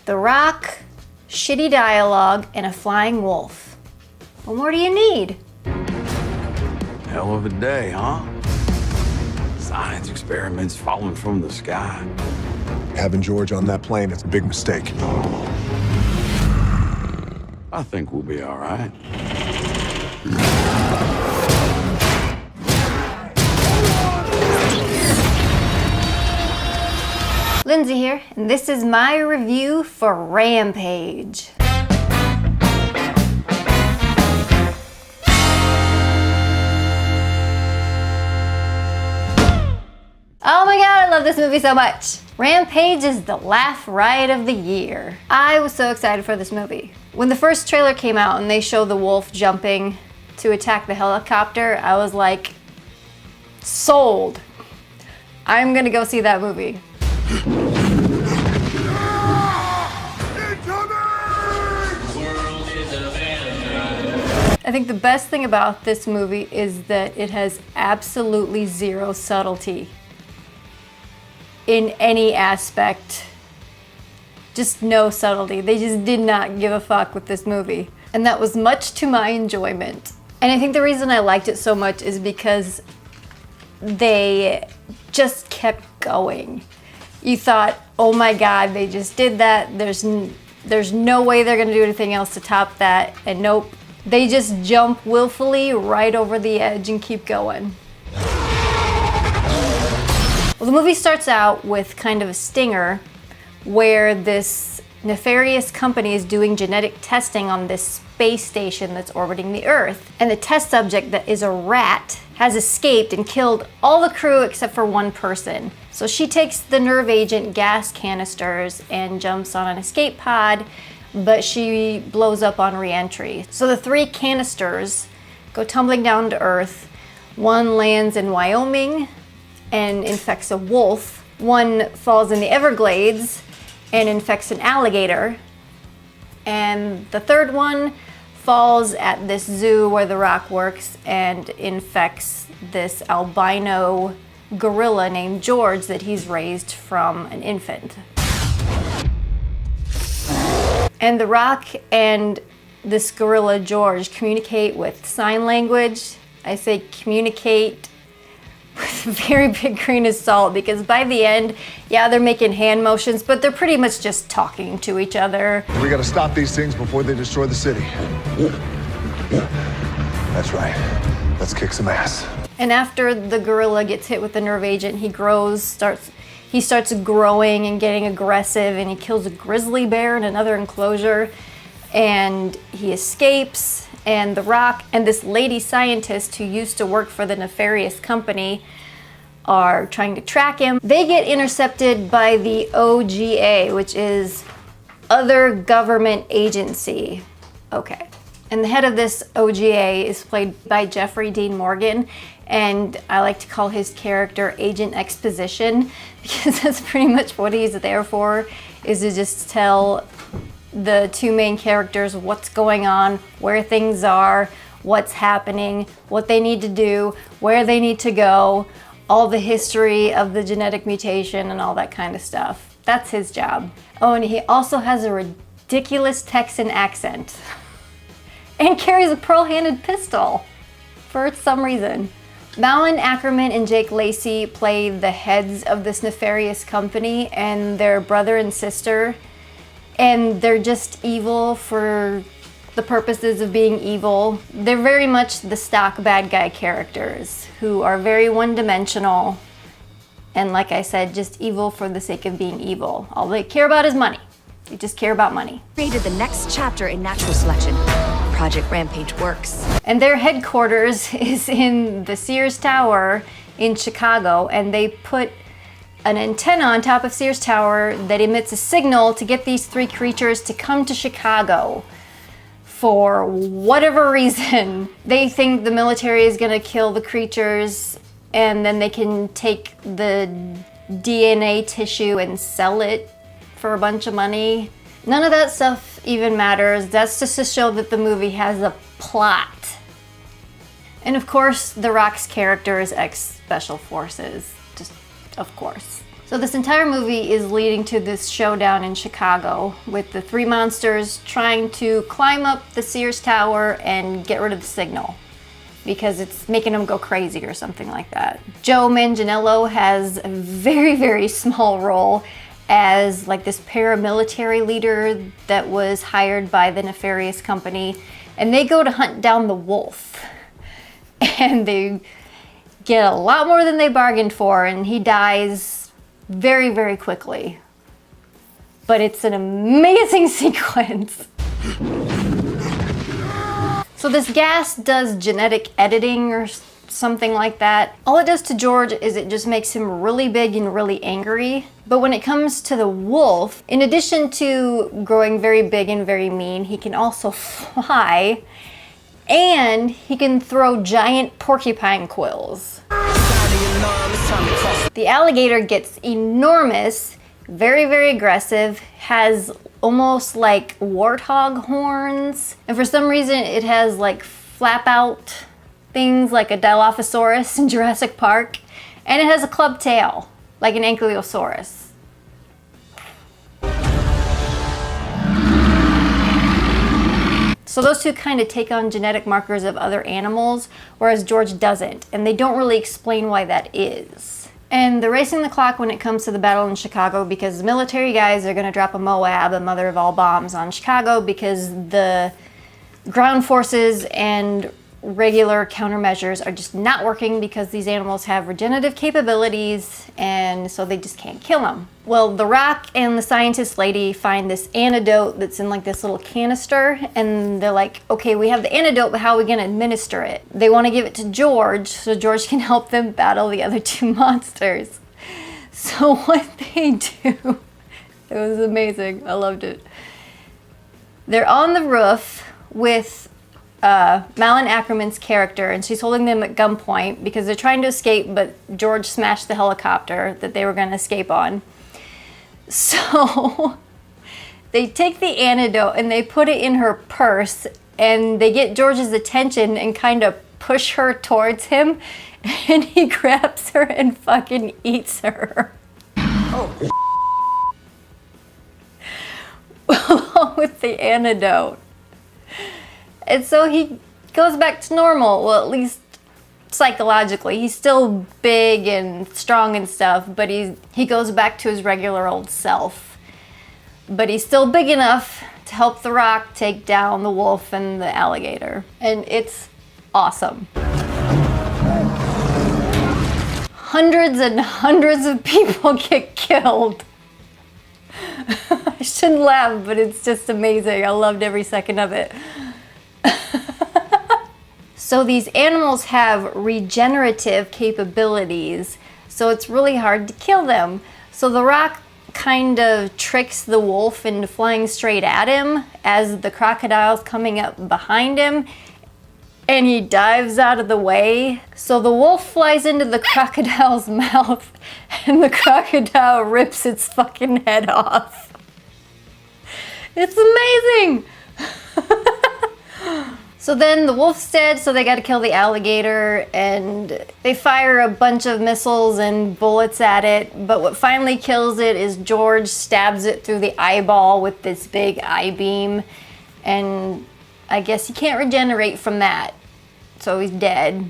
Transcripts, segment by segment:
The Rock, shitty dialogue, and a flying wolf. What more do you need? Hell of a day, huh? Science experiments falling from the sky. Having George on that plane is a big mistake. I think we'll be all right. Lindsay here, and this is my review for Rampage. Oh my god, I love this movie so much. Rampage is the laugh riot of the year. I was so excited for this movie. When the first trailer came out and they showed the wolf jumping to attack the helicopter, I was like, sold. I'm gonna go see that movie. I think the best thing about this movie is that it has absolutely zero subtlety in any aspect. Just no subtlety. They just did not give a fuck with this movie. And that was much to my enjoyment. And I think the reason I liked it so much is because they just kept going. You thought, oh my god, they just did that. There's no way they're gonna do anything else to top that. And nope, they just jump willfully right over the edge and keep going. Well, the movie starts out with kind of a stinger where this nefarious company is doing genetic testing on this space station that's orbiting the Earth. And the test subject, that is a rat, has escaped and killed all the crew except for one person. So she takes the nerve agent gas canisters and jumps on an escape pod, but she blows up on re-entry. So the 3 canisters go tumbling down to Earth. One lands in Wyoming and infects a wolf. One falls in the Everglades and infects an alligator. And the third one falls at this zoo where The Rock works and infects this albino gorilla named George that he's raised from an infant. And The Rock and this gorilla George communicate with sign language. I say communicate with a very big grain of salt, because by the end, yeah, they're making hand motions, but they're pretty much just talking to each other. We gotta stop these things before they destroy the city. That's right. Let's kick some ass. And after the gorilla gets hit with the nerve agent, he starts growing and getting aggressive, and he kills a grizzly bear in another enclosure, and he escapes. And The Rock and this lady scientist who used to work for the nefarious company are trying to track him. They get intercepted by the OGA, which is Other Government Agency. Okay. And the head of this OGA is played by Jeffrey Dean Morgan, and I like to call his character Agent Exposition, because that's pretty much what he's there for, is to just tell the 2 main characters what's going on, where things are, what's happening, what they need to do, where they need to go, all the history of the genetic mutation and all that kind of stuff. That's his job. Oh, and he also has a ridiculous Texan accent and carries a pearl-handed pistol for some reason. Malin Ackerman and Jake Lacey play the heads of this nefarious company, and their brother and sister, and they're just evil for the purposes of being evil. They're very much the stock bad guy characters who are very one-dimensional, and like I said, just evil for the sake of being evil. All they care about is money. They just care about money. Created the next chapter in natural selection. Project Rampage works. And their headquarters is in the Sears Tower in Chicago, and they put an antenna on top of Sears Tower that emits a signal to get these 3 creatures to come to Chicago for whatever reason. They think the military is gonna kill the creatures, and then they can take the DNA tissue and sell it for a bunch of money. None of that stuff even matters. That's just to show that the movie has a plot. And of course, The Rock's character is ex-Special Forces. Just, of course. So this entire movie is leading to this showdown in Chicago with the three monsters trying to climb up the Sears Tower and get rid of the signal because it's making them go crazy or something like that. Joe Manganiello has a very, very small role as like this paramilitary leader that was hired by the nefarious company, and they go to hunt down the wolf. And they get a lot more than they bargained for, and he dies very, very quickly. But it's an amazing sequence. So this gas does genetic editing or something like that. All it does to George is it just makes him really big and really angry. But when it comes to the wolf, in addition to growing very big and very mean, he can also fly, and he can throw giant porcupine quills. The alligator gets enormous, very, very aggressive, has almost like warthog horns, and for some reason it has like flap out things like a Dilophosaurus in Jurassic Park, and it has a club tail like an Ankylosaurus. So those two kind of take on genetic markers of other animals, whereas George doesn't, and they don't really explain why that is. And they're racing the clock when it comes to the battle in Chicago because the military guys are going to drop a Moab, a mother of all bombs, on Chicago because the ground forces and regular countermeasures are just not working because these animals have regenerative capabilities, and so they just can't kill them. Well, The Rock and the scientist lady find this antidote that's in like this little canister, and they're like, okay, we have the antidote, but how are we gonna administer it? They want to give it to George so George can help them battle the other two monsters. So what they do, it was amazing, I loved it. They're on the roof with Malin Ackerman's character, and she's holding them at gunpoint because they're trying to escape, but George smashed the helicopter that they were going to escape on. So they take the antidote and they put it in her purse, and they get George's attention and kind of push her towards him, and he grabs her and fucking eats her. Oh. Along with the antidote. And so he goes back to normal, well, at least psychologically. He's still big and strong and stuff, but he goes back to his regular old self. But he's still big enough to help The Rock take down the wolf and the alligator. And it's awesome. Hundreds and hundreds of people get killed. I shouldn't laugh, but it's just amazing. I loved every second of it. So these animals have regenerative capabilities, so it's really hard to kill them. So The Rock kind of tricks the wolf into flying straight at him as the crocodile's coming up behind him, and he dives out of the way. So the wolf flies into the crocodile's mouth, and the crocodile rips its fucking head off. It's amazing! So then the wolf's dead, so they gotta kill the alligator, and they fire a bunch of missiles and bullets at it, but what finally kills it is George stabs it through the eyeball with this big eye beam, and I guess he can't regenerate from that, so he's dead.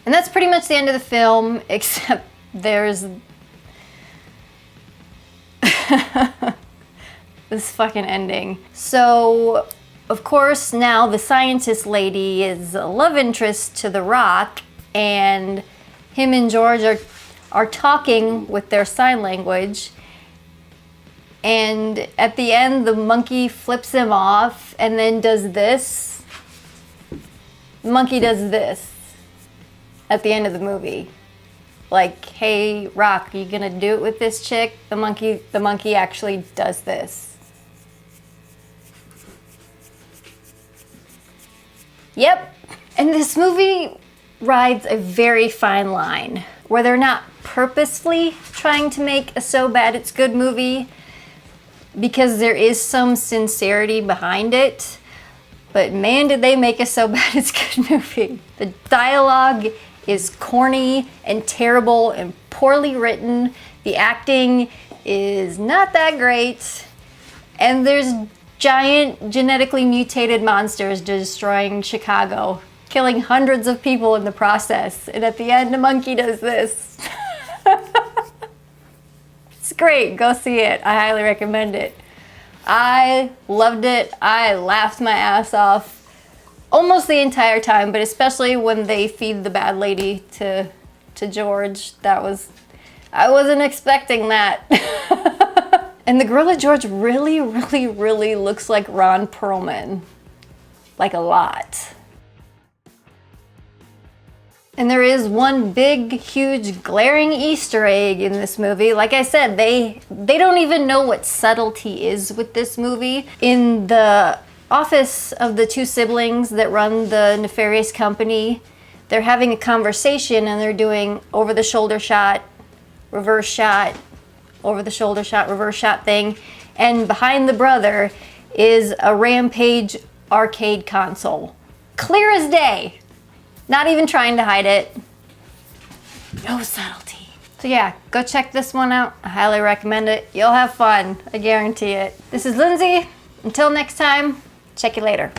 And that's pretty much the end of the film, except there's this fucking ending. So, of course, now the scientist lady is a love interest to The Rock, and him and George are talking with their sign language. And at the end, the monkey flips him off and then does this. The monkey does this at the end of the movie. Like, hey, Rock, are you gonna do it with this chick? The monkey actually does this. Yep, and this movie rides a very fine line where they're not purposefully trying to make a so bad it's good movie, because there is some sincerity behind it, but man did they make a so bad it's good movie. The dialogue is corny and terrible and poorly written. The acting is not that great, and there's giant genetically mutated monsters destroying Chicago, killing hundreds of people in the process. And at the end, a monkey does this. It's great. Go see it. I highly recommend it. I loved it. I laughed my ass off almost the entire time, but especially when they feed the bad lady to George. I wasn't expecting that. And the Gorilla George really, really, really looks like Ron Perlman. Like a lot. And there is one big, huge, glaring Easter egg in this movie. Like I said, they don't even know what subtlety is with this movie. In the office of the two siblings that run the nefarious company, they're having a conversation and they're doing over-the-shoulder shot, reverse shot, over-the-shoulder shot, reverse shot thing. And behind the brother is a Rampage arcade console. Clear as day. Not even trying to hide it. No subtlety. So yeah, go check this one out. I highly recommend it. You'll have fun. I guarantee it. This is Lindsay. Until next time, check you later.